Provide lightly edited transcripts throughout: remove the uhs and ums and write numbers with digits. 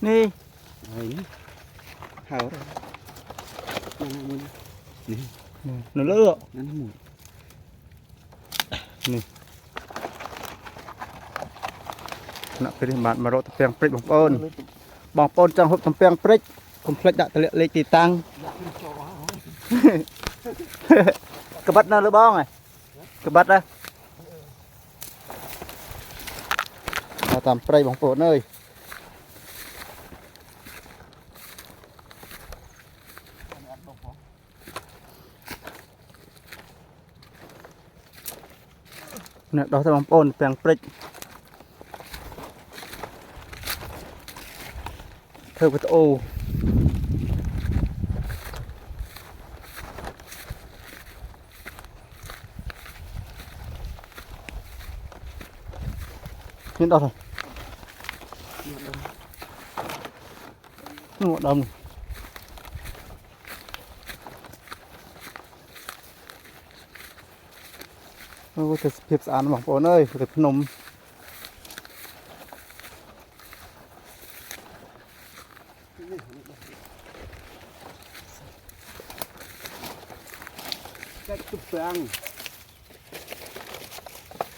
นี่ นี่หาวนี่ หนูเลือก นั่นหมู นักปฏิบัติมารถตะเปียงปริกบางปอนจังหบตะเปียงปริกผมพลัดดักตะเล็กตีตังกระบัดน่ะหรือบ้องไงกระบัดนะมาตามปริกบางปอนเลยเนี่ยดอกตะบางปอนเปียงปริกเธอประตูนี่ดอกอะไรนี่หมดดำโอ้จะเพียบสะอาดบางปอนเอ้ยจะพนมตุ๊บแปง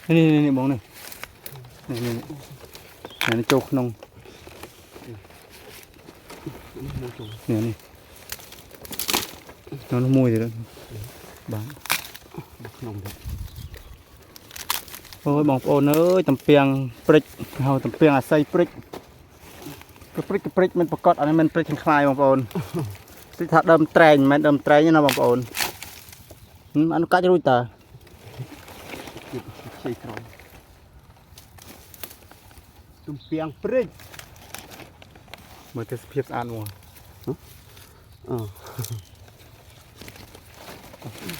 นี่มองนี่นี่โจกนงเนี่ยนี่น้องมวยเลยบาง นม โอ้ยบางโอนเอ้ยตำเปียงปริกเฮาตำเปียงอาศัยปริกปริกมันประกอบอันนี้มันปริกคลายบางโอนสิถ้าเดิมแตงมันเดิมแตงนี่นะบางโอนอันนู้นก็จะรู้ตา ใช่ครับตุ้มเปียงปริก เหมือนจะเพียบอ่านวัว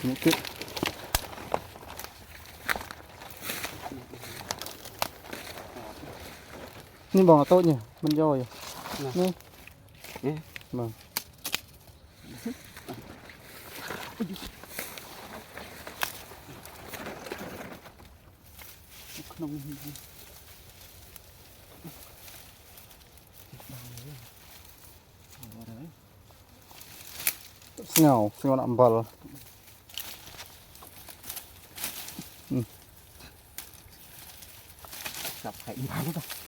นี่คือนี่บอกโต๊ะเนี่ยมันย่อยนี่บางเงาอัมบอล gặp hãy đi vào đó